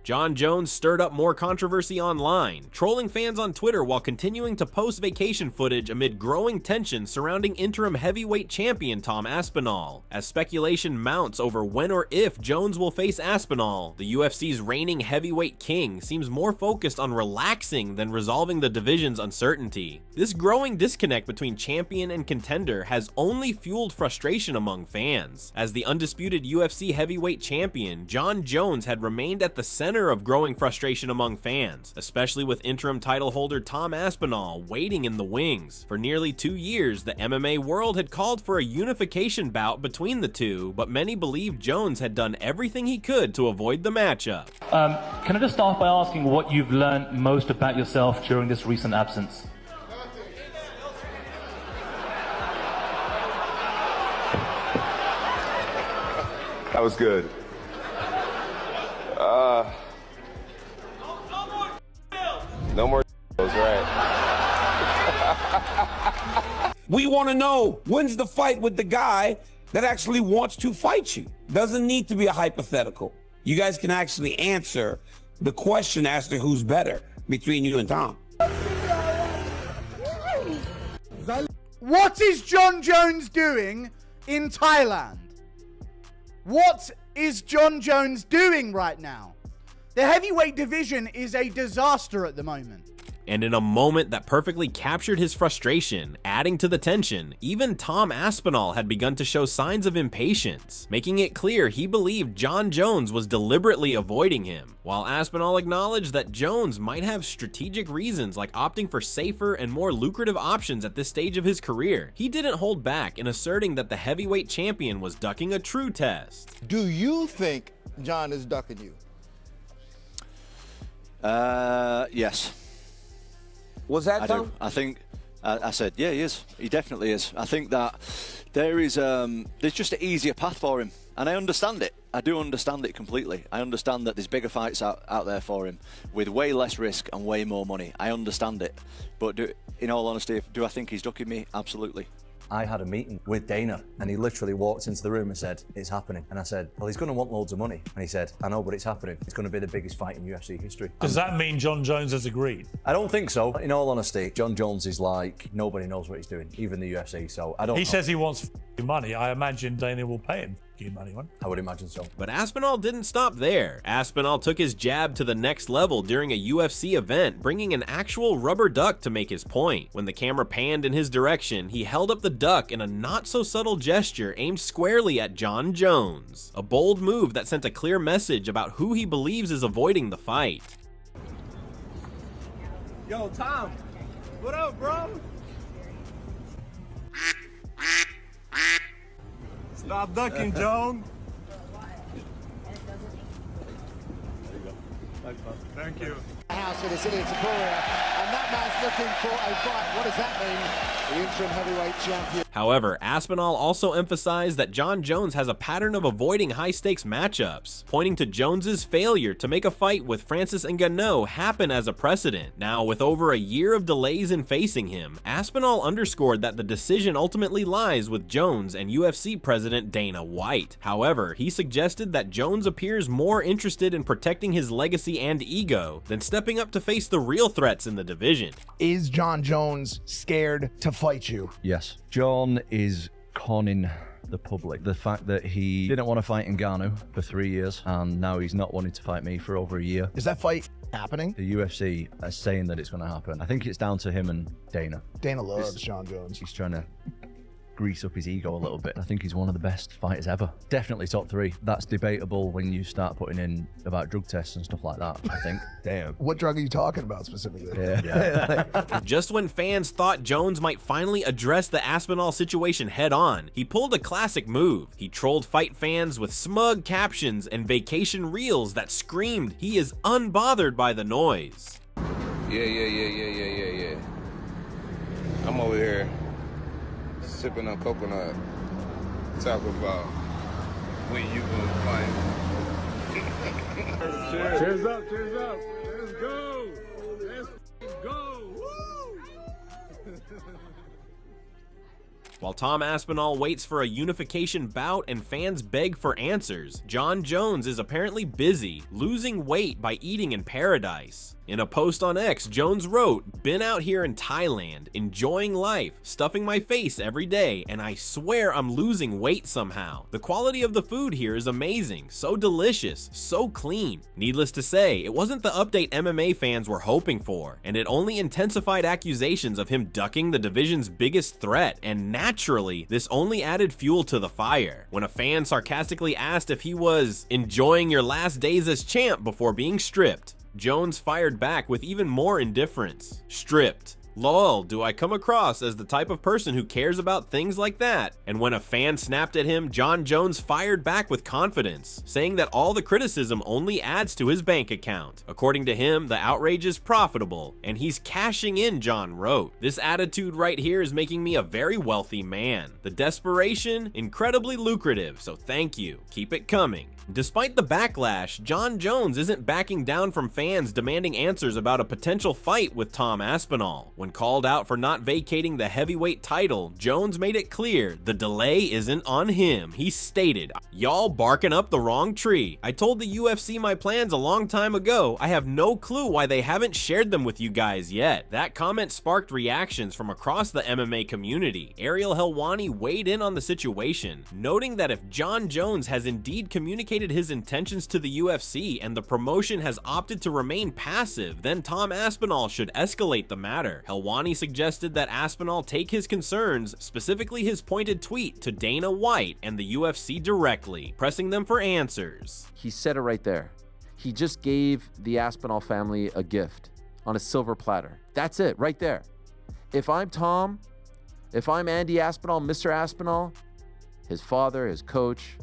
Jon Jones stirred up more controversy online, trolling fans on Twitter while continuing to post vacation footage amid growing tension surrounding interim heavyweight champion Tom Aspenol. As speculation mounts over when or if Jones will face Aspenol, the UFC's reigning heavyweight king seems more focused on relaxing than resolving the division's uncertainty. This growing disconnect between champion and contender has only fueled frustration among fans, as the undisputed UFC heavyweight champion, Jon Jones, had remained at the center of growing frustration among fans, especially with interim title holder Tom Aspenol waiting in the wings. For nearly 2 years, the MMA world had called for a unification bout between the two, but many believed Jones had done everything he could to avoid the matchup. Can I just start by asking what you've learned most about yourself during this recent absence? That was good. No more right. We want to know, when's the fight with the guy that actually wants to fight you? Doesn't need to be a hypothetical. You guys can actually answer the question as to who's better between you and Tom. What is Jon Jones doing in Thailand? What is Jon Jones doing right now? The heavyweight division is a disaster at the moment. And in a moment that perfectly captured his frustration, adding to the tension, even Tom Aspenol had begun to show signs of impatience, making it clear he believed Jon Jones was deliberately avoiding him. While Aspenol acknowledged that Jones might have strategic reasons like opting for safer and more lucrative options at this stage of his career, he didn't hold back in asserting that the heavyweight champion was ducking a true test. Do you think Jon is ducking you? Yes. Was that Tom? I do. I think, I said, yeah, he is. He definitely is. I think that there's just an easier path for him. And I understand it. I do understand it completely. I understand that there's bigger fights out there for him with way less risk and way more money. I understand it. But in all honesty, do I think he's ducking me? Absolutely. I had a meeting with Dana and he literally walked into the room and said, it's happening. And I said, well, he's going to want loads of money. And he said, I know, but it's happening. It's going to be the biggest fight in UFC history. Does that mean Jon Jones has agreed? I don't think so. In all honesty, Jon Jones is like, nobody knows what he's doing, even the UFC. So I don't know. He says he wants money. I imagine Dana will pay him money, won't I would imagine so. But Aspenol didn't stop there. Aspenol took his jab to the next level during a UFC event, bringing an actual rubber duck to make his point. When the camera panned in his direction, he held up the duck in a not-so-subtle gesture aimed squarely at Jon Jones. A bold move that sent a clear message about who he believes is avoiding the fight. Yo, Tom, what up, bro? Stop ducking, Joan. Thank you. House with Ilya Taporia, and that man's looking for a fight. What does that mean? The interim heavyweight champion. However, Aspenol also emphasized that Jon Jones has a pattern of avoiding high-stakes matchups, pointing to Jones's failure to make a fight with Francis Ngannou happen as a precedent. Now, with over a year of delays in facing him, Aspenol underscored that the decision ultimately lies with Jones and UFC president Dana White. However, he suggested that Jones appears more interested in protecting his legacy and ego than stepping up to face the real threats in the division. Is Jon Jones scared to fight you? Yes. Jon is conning the public. The fact that he didn't want to fight Ngannou for 3 years and now he's not wanting to fight me for over a year. Is that fight happening? The UFC are saying that it's going to happen. I think it's down to him and Dana. Dana loves Jon Jones. He's trying to grease up his ego a little bit. I think he's one of the best fighters ever. Definitely top 3. That's debatable when you start putting in about drug tests and stuff like that, I think. Damn. What drug are you talking about specifically? Yeah. Just when fans thought Jones might finally address the Aspenol situation head on, he pulled a classic move. He trolled fight fans with smug captions and vacation reels that screamed he is unbothered by the noise. Yeah. I'm over here sipping on coconut, talking about when you gonna fight. Cheers up. Let's go. Let's go. Woo! While Tom Aspinall waits for a unification bout and fans beg for answers, Jon Jones is apparently busy, losing weight by eating in paradise. In a post on X, Jones wrote, "Been out here in Thailand, enjoying life, stuffing my face every day, and I swear I'm losing weight somehow. The quality of the food here is amazing, so delicious, so clean." Needless to say, it wasn't the update MMA fans were hoping for, and it only intensified accusations of him ducking the division's biggest threat, and naturally, this only added fuel to the fire. When a fan sarcastically asked if he was enjoying your last days as champ before being stripped, Jones fired back with even more indifference. "Stripped. Lol, do I come across as the type of person who cares about things like that?" And when a fan snapped at him, Jon Jones fired back with confidence, saying that all the criticism only adds to his bank account. According to him, the outrage is profitable, and he's cashing in, Jon wrote. "This attitude right here is making me a very wealthy man. The desperation, incredibly lucrative, so thank you. Keep it coming." Despite the backlash, Jon Jones isn't backing down from fans demanding answers about a potential fight with Tom Aspinall. When called out for not vacating the heavyweight title, Jones made it clear the delay isn't on him. He stated, "Y'all barking up the wrong tree. I told the UFC my plans a long time ago. I have no clue why they haven't shared them with you guys yet." That comment sparked reactions from across the MMA community. Ariel Helwani weighed in on the situation, noting that if Jon Jones has indeed communicated his intentions to the UFC and the promotion has opted to remain passive, then Tom Aspinall should escalate the matter. Helwani suggested that Aspinall take his concerns, specifically his pointed tweet, to Dana White and the UFC directly, pressing them for answers. He said it right there. He just gave the Aspinall family a gift on a silver platter. That's it, right there. If I'm Tom, if I'm Andy Aspinall, Mr. Aspinall, his father, his coach,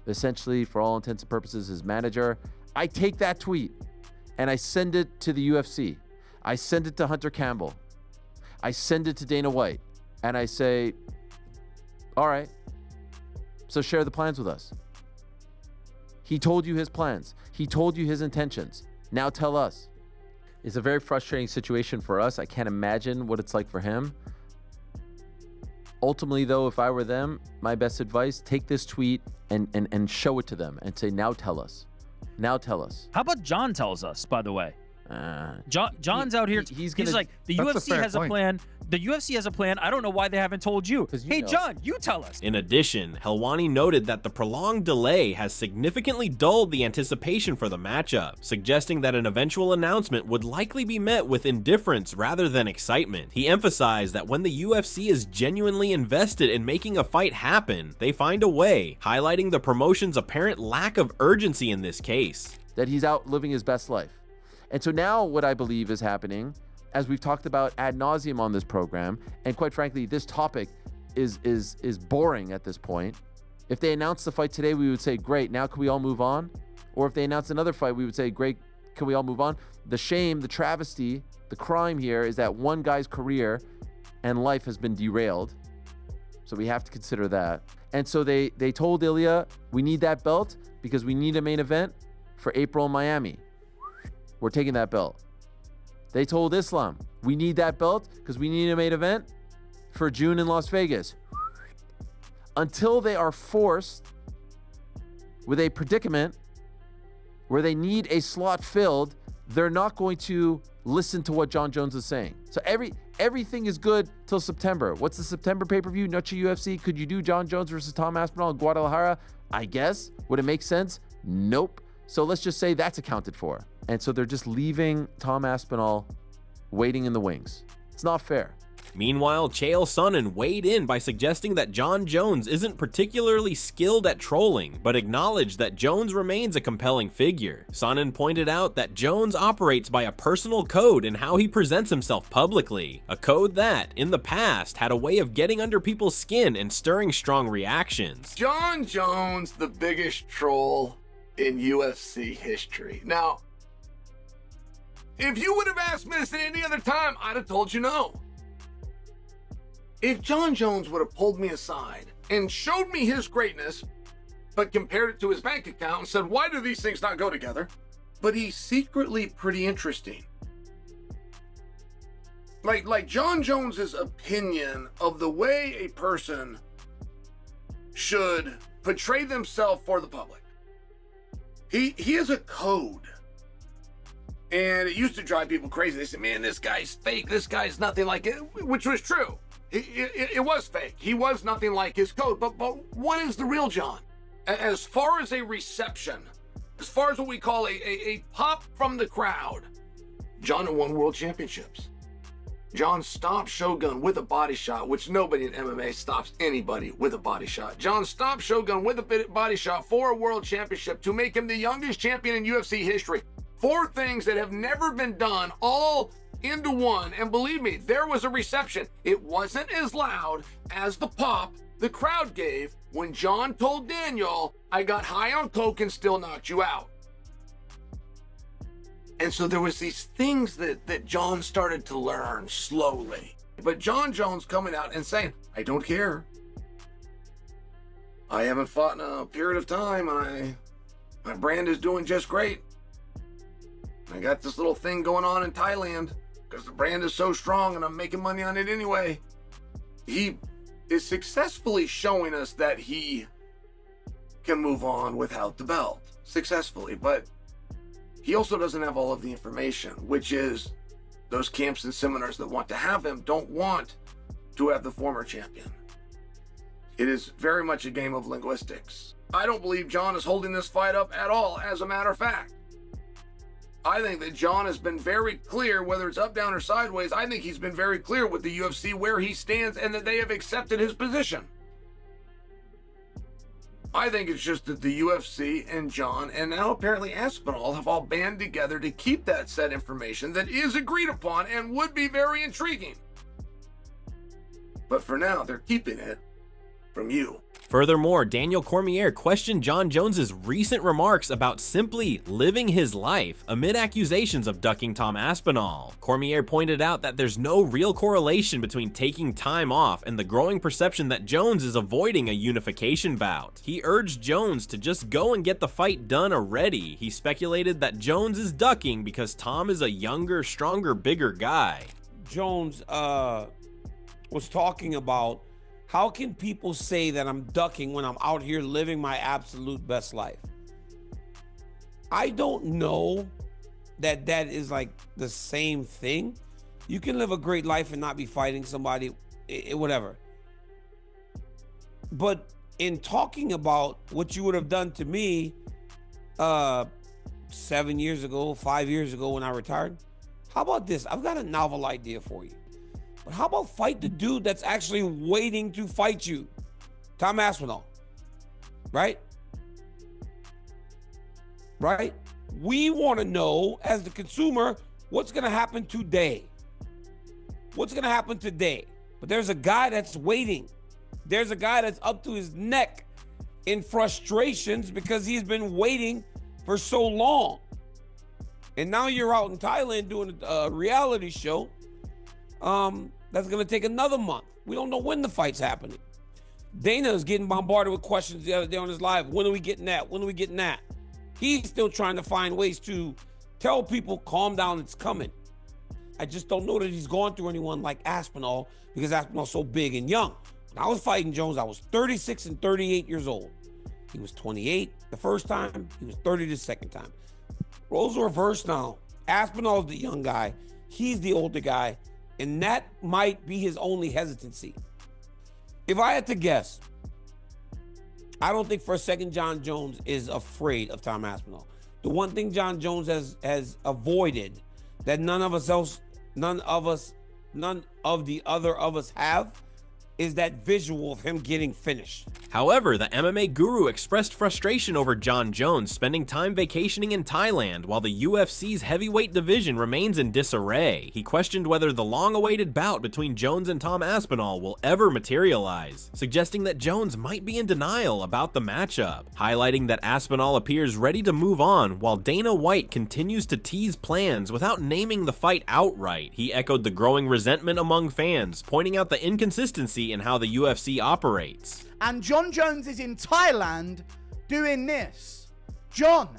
essentially, for all intents and purposes, his manager, I take that tweet and I send it to the UFC. I send it to Hunter Campbell. I send it to Dana White. And I say, all right, so share the plans with us. He told you his plans. He told you his intentions. Now tell us. It's a very frustrating situation for us. I can't imagine what it's like for him. Ultimately, though, if I were them, my best advice, take this tweet and show it to them and say, now tell us. Now tell us. How about Jon tells us, by the way? Jon's out here. He's like, the UFC has a plan. The UFC has a plan. I don't know why they haven't told you. Hey, Jon, you tell us. In addition, Helwani noted that the prolonged delay has significantly dulled the anticipation for the matchup, suggesting that an eventual announcement would likely be met with indifference rather than excitement. He emphasized that when the UFC is genuinely invested in making a fight happen, they find a way, highlighting the promotion's apparent lack of urgency in this case. That he's out living his best life. And so now what I believe is happening, as we've talked about ad nauseum on this program, and quite frankly, this topic is boring at this point. If they announced the fight today, we would say, great, now can we all move on? Or if they announced another fight, we would say, great, can we all move on? The shame, the travesty, the crime here is that one guy's career and life has been derailed. So we have to consider that. And so they told Ilya, we need that belt because we need a main event for April in Miami. We're taking that belt. They told Islam, we need that belt because we need a main event for June in Las Vegas. Until they are forced with a predicament where they need a slot filled, they're not going to listen to what Jon Jones is saying. So everything is good till September. What's the September pay-per-view? Noche UFC. Could you do Jon Jones versus Tom Aspinall in Guadalajara? I guess. Would it make sense? Nope. So let's just say that's accounted for. And so they're just leaving Tom Aspinall waiting in the wings. It's not fair. Meanwhile, Chael Sonnen weighed in by suggesting that Jon Jones isn't particularly skilled at trolling, but acknowledged that Jones remains a compelling figure. Sonnen pointed out that Jones operates by a personal code in how he presents himself publicly, a code that, in the past, had a way of getting under people's skin and stirring strong reactions. Jon Jones, the biggest troll in UFC history. Now, if you would have asked me this at any other time, I'd have told you no. If Jon Jones would have pulled me aside and showed me his greatness, but compared it to his bank account and said, why do these things not go together? But he's secretly pretty interesting. Like Jon Jones's opinion of the way a person should portray themselves for the public. He has a code. And it used to drive people crazy. They said, man, this guy's fake. This guy's nothing like it, which was true. It was fake. He was nothing like his code. But what is the real Jon? As far as a reception, as far as what we call a pop from the crowd, Jon won world championships. Jon stopped Shogun with a body shot, which nobody in MMA stops anybody with a body shot. Jon stopped Shogun with a body shot for a world championship to make him the youngest champion in UFC history. 4 things that have never been done all into one. And believe me, there was a reception. It wasn't as loud as the pop the crowd gave when Jon told Daniel, I got high on coke and still knocked you out. And so there was these things that Jon started to learn slowly. But Jon Jones coming out and saying, I don't care. I haven't fought in a period of time. My brand is doing just great. I got this little thing going on in Thailand because the brand is so strong and I'm making money on it anyway. He is successfully showing us that he can move on without the belt successfully, but he also doesn't have all of the information, which is those camps and seminars that want to have him don't want to have the former champion. It is very much a game of linguistics. I don't believe Jon is holding this fight up at all, as a matter of fact. I think that Jon has been very clear, whether it's up, down, or sideways. I think he's been very clear with the UFC where he stands and that they have accepted his position. I think it's just that the UFC and Jon, and now apparently Aspenol, have all band together to keep that said information that is agreed upon and would be very intriguing. But for now, they're keeping it from you. Furthermore, Daniel Cormier questioned Jon Jones's recent remarks about simply living his life amid accusations of ducking Tom Aspinall. Cormier pointed out that there's no real correlation between taking time off and the growing perception that Jones is avoiding a unification bout. He urged Jones to just go and get the fight done already. He speculated that Jones is ducking because Tom is a younger, stronger, bigger guy. Jones was talking about, how can people say that I'm ducking when I'm out here living my absolute best life? I don't know that that is like the same thing. You can live a great life and not be fighting somebody, whatever. But in talking about what you would have done to me 7 years ago, 5 years ago when I retired, how about this? I've got a novel idea for you. But how about fight the dude that's actually waiting to fight you? Tom Aspinall. Right? Right? We want to know, as the consumer, what's going to happen today. What's going to happen today? But there's a guy that's waiting. There's a guy that's up to his neck in frustrations because he's been waiting for so long. And now you're out in Thailand doing a reality show. That's going to take another month. We don't know when the fight's happening. Dana is getting bombarded with questions the other day on his live. When are we getting that? When are we getting that? He's still trying to find ways to tell people, calm down, it's coming. I just don't know that he's gone through anyone like Aspinall because Aspinall's so big and young. When I was fighting Jones, I was 36 and 38 years old. He was 28 the first time. He was 30 the second time. Roles are reversed now. Aspinall's the young guy. He's the older guy. And that might be his only hesitancy. If I had to guess, I don't think for a second Jon Jones is afraid of Tom Aspinall. The one thing Jon Jones has avoided that none of the other of us have is that visual of him getting finished. However, the MMA guru expressed frustration over Jon Jones spending time vacationing in Thailand while the UFC's heavyweight division remains in disarray. He questioned whether the long-awaited bout between Jones and Tom Aspinall will ever materialize, suggesting that Jones might be in denial about the matchup, highlighting that Aspinall appears ready to move on while Dana White continues to tease plans without naming the fight outright. He echoed the growing resentment among fans, pointing out the inconsistency in how the UFC operates. And Jon Jones is in Thailand doing this. Jon,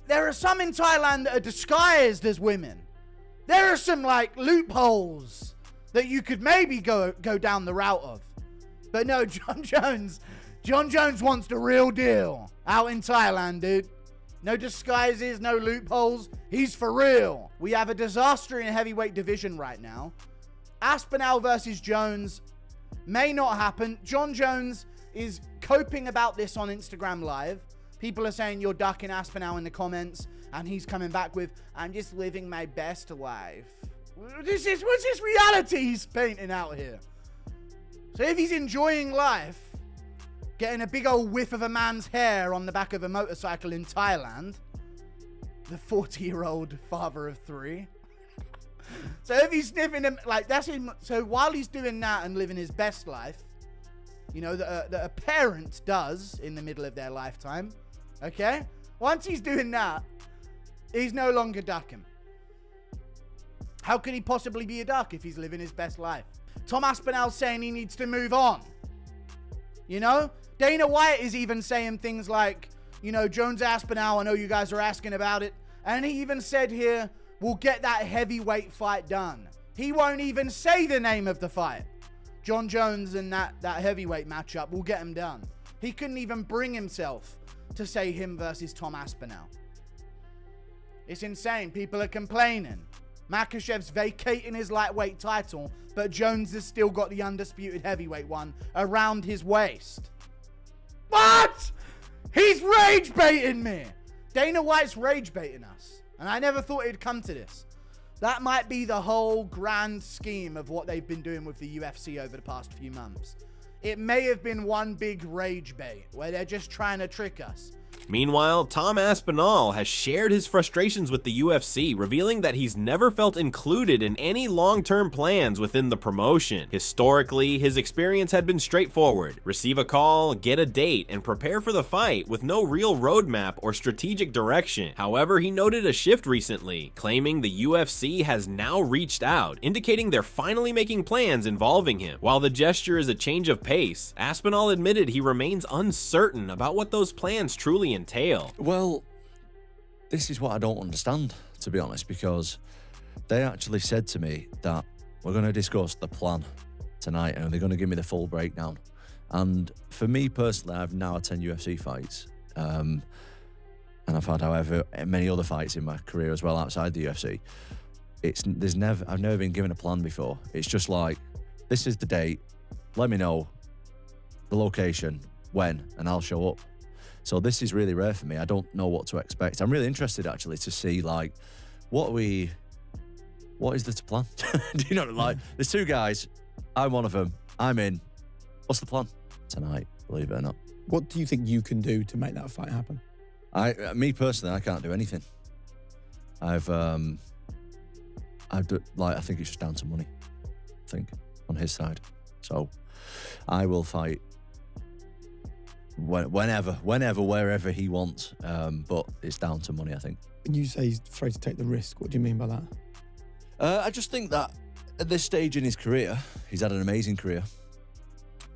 there are some in Thailand that are disguised as women. There are some like loopholes that you could maybe go down the route of. But no, Jon Jones wants the real deal out in Thailand, dude. No disguises, no loopholes. He's for real. We have a disaster in heavyweight division right now. Aspenol versus Jones may not happen. Jon Jones is coping about this on Instagram Live. People are saying you're ducking Aspenol in the comments, and he's coming back with, I'm just living my best life. What's this reality he's painting out here? So if he's enjoying life, getting a big old whiff of a man's hair on the back of a motorcycle in Thailand, the 40-year-old father of 3. So if he's sniffing him, like, that's him. So while he's doing that and living his best life, you know, that a parent does in the middle of their lifetime, okay? Once he's doing that, he's no longer ducking. How could he possibly be a duck if he's living his best life? Tom Aspinall's saying he needs to move on. You know? Dana White is even saying things like, you know, Jones Aspinall, I know you guys are asking about it. And he even said here, we'll get that heavyweight fight done. He won't even say the name of the fight. Jon Jones and that heavyweight matchup will get him done. He couldn't even bring himself to say him versus Tom Aspinall. It's insane. People are complaining. Makhachev's vacating his lightweight title, but Jones has still got the undisputed heavyweight one around his waist. What? He's rage baiting me. Dana White's rage baiting us. And I never thought it'd come to this. That might be the whole grand scheme of what they've been doing with the UFC over the past few months. It may have been one big rage bait where they're just trying to trick us. Meanwhile, Tom Aspinall has shared his frustrations with the UFC, revealing that he's never felt included in any long-term plans within the promotion. Historically, his experience had been straightforward: receive a call, get a date, and prepare for the fight with no real roadmap or strategic direction. However, he noted a shift recently, claiming the UFC has now reached out, indicating they're finally making plans involving him. While the gesture is a change of pace, Aspinall admitted he remains uncertain about what those plans truly entail. Well, this is what I don't understand, to be honest, because they actually said to me that we're going to discuss the plan tonight and they're going to give me the full breakdown. And for me personally, I've now had 10 UFC fights, and I've had however many other fights in my career as well outside the UFC. I've never been given a plan before. It's just like, this is the date, let me know the location, when, and I'll show up. So this is really rare for me. I don't know what to expect. I'm really interested actually to see, like, what is the plan? Do you know, like, there's two guys, I'm one of them, I'm in. What's the plan tonight, believe it or not? What do you think you can do to make that fight happen? Me personally, I can't do anything. I think it's just down to money, I think, on his side. So I will fight whenever, wherever he wants. But it's down to money, I think. When you say he's afraid to take the risk, what do you mean by that? I just think that at this stage in his career, he's had an amazing career.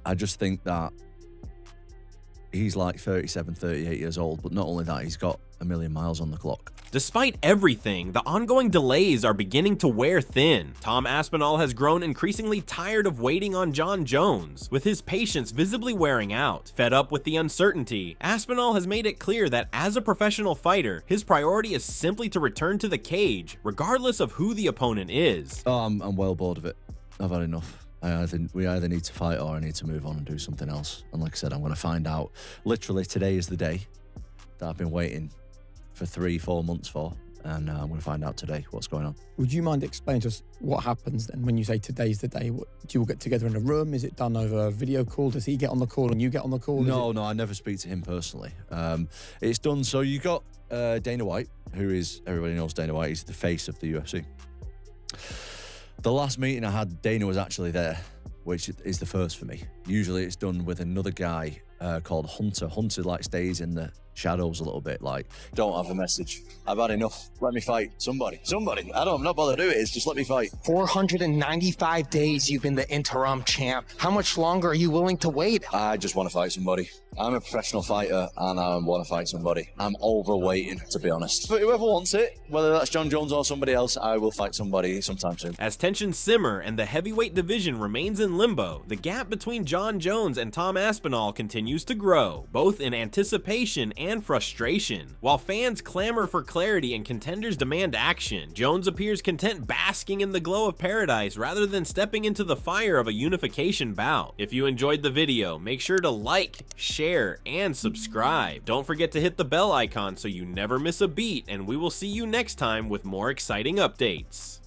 I just think that he's like 37, 38 years old, but not only that, he's got a million miles on the clock. Despite everything, the ongoing delays are beginning to wear thin. Tom Aspinall has grown increasingly tired of waiting on Jon Jones, with his patience visibly wearing out. Fed up with the uncertainty, Aspinall has made it clear that as a professional fighter, his priority is simply to return to the cage, regardless of who the opponent is. I'm well bored of it. I've had enough. We either need to fight or I need to move on and do something else. And like I said, I'm going to find out. Literally, today is the day that I've been waiting for 3-4 months for, and I'm going to find out today what's going on. Would you mind explaining to us what happens then when you say today's the day? Do you all get together in a room? Is it done over a video call? Does he get on the call and you get on the call? No, I never speak to him personally. It's done. So you got Dana White, who is, everybody knows Dana White, he's the face of the UFC. The last meeting I had, Dana was actually there, which is the first for me. Usually it's done with another guy called Hunter. Hunter stays in the shadows a little bit. Like, don't have a message. I've had enough. Let me fight somebody. I'm not bothered to do it. It's just let me fight. 495 days you've been the interim champ. How much longer are you willing to wait? I just want to fight somebody. I'm a professional fighter and I want to fight somebody. I'm overweighting, to be honest. But whoever wants it, whether that's Jon Jones or somebody else, I will fight somebody sometime soon. As tensions simmer and the heavyweight division remains in limbo, the gap between Jon Jones and Tom Aspenol continues to grow, both in anticipation and frustration. While fans clamor for clarity and contenders demand action, Jones appears content basking in the glow of paradise rather than stepping into the fire of a unification bout. If you enjoyed the video, make sure to like, share, and subscribe. Don't forget to hit the bell icon so you never miss a beat, and we will see you next time with more exciting updates.